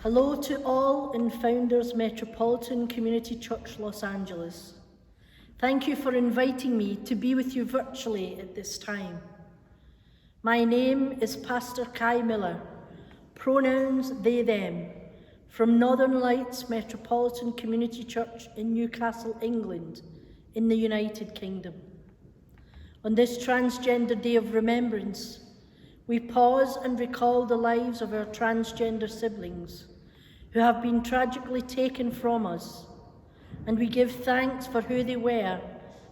Hello to all in Founders Metropolitan Community Church, Los Angeles. Thank you for inviting me to be with you virtually at this time. My name is Pastor KaiMillar, pronouns they, them, from Northern Lights Metropolitan Community Church in Newcastle, England, in the United Kingdom. On this Transgender Day of Remembrance, we pause and recall the lives of our transgender siblings who have been tragically taken from us, and we give thanks for who they were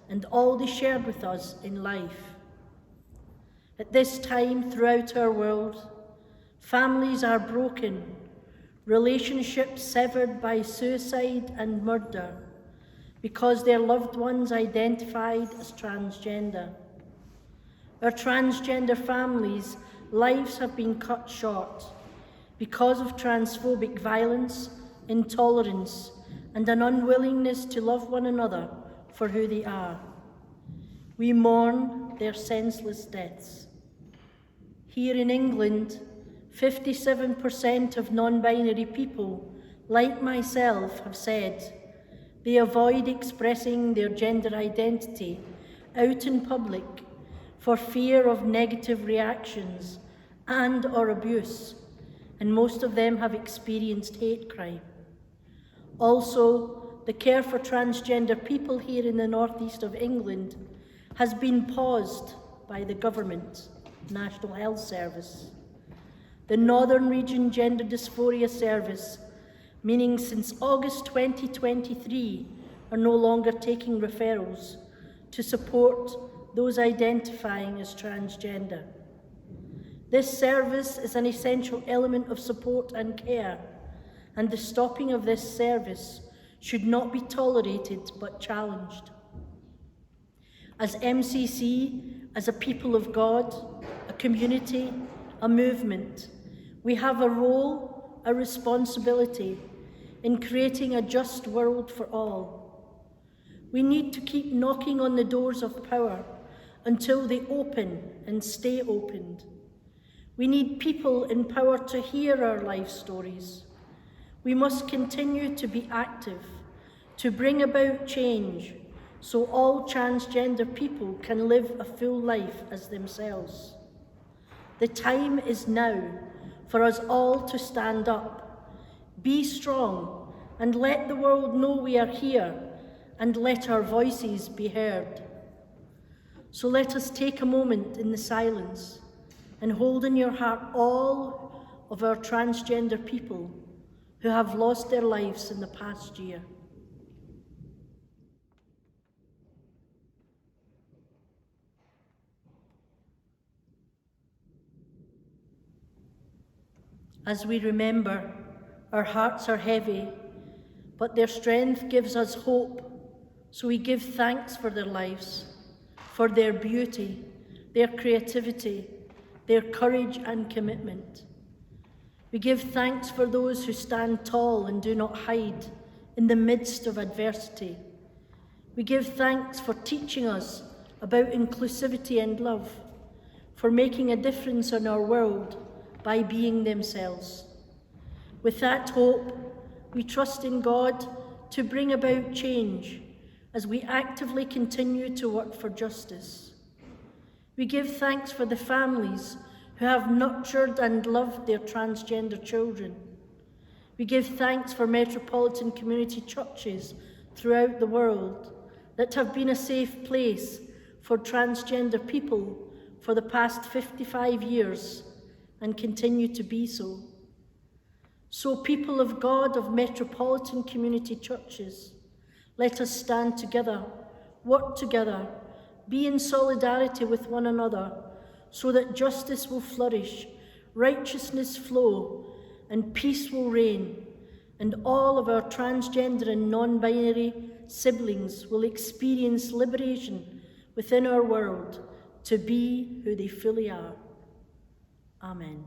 and all they shared with us in life. At this time throughout our world, families are broken, relationships severed by suicide and murder because their loved ones identified as transgender. Our transgender families' lives have been cut short because of transphobic violence, intolerance, and an unwillingness to love one another for who they are. We mourn their senseless deaths. Here in England, 57% of non-binary people, like myself, have said they avoid expressing their gender identity out in public for fear of negative reactions and/or abuse, and most of them have experienced hate crime. Also, the care for transgender people here in the northeast of England has been paused by the government, National Health Service. The Northern Region Gender Dysphoria Service, meaning since August 2023, are no longer taking referrals to support those identifying as transgender. This service is an essential element of support and care, and the stopping of this service should not be tolerated but challenged. As MCC, as a people of God, a community, a movement, we have a role, a responsibility in creating a just world for all. We need to keep knocking on the doors of power until they open and stay opened. We need people in power to hear our life stories. We must continue to be active, to bring about change, so all transgender people can live a full life as themselves. The time is now for us all to stand up, be strong, and let the world know we are here, and let our voices be heard. So let us take a moment in the silence and hold in your heart all of our transgender people who have lost their lives in the past year. As we remember, our hearts are heavy, but their strength gives us hope, so we give thanks for their lives, for their beauty, their creativity, their courage and commitment. We give thanks for those who stand tall and do not hide in the midst of adversity. We give thanks for teaching us about inclusivity and love, for making a difference in our world by being themselves. With that hope, we trust in God to bring about change as we actively continue to work for justice. We give thanks for the families who have nurtured and loved their transgender children. We give thanks for metropolitan community churches throughout the world that have been a safe place for transgender people for the past 55 years and continue to be so. So, people of God of metropolitan community churches, let us stand together, work together, be in solidarity with one another, so that justice will flourish, righteousness flow, and peace will reign, and all of our transgender and non-binary siblings will experience liberation within our world to be who they fully are. Amen.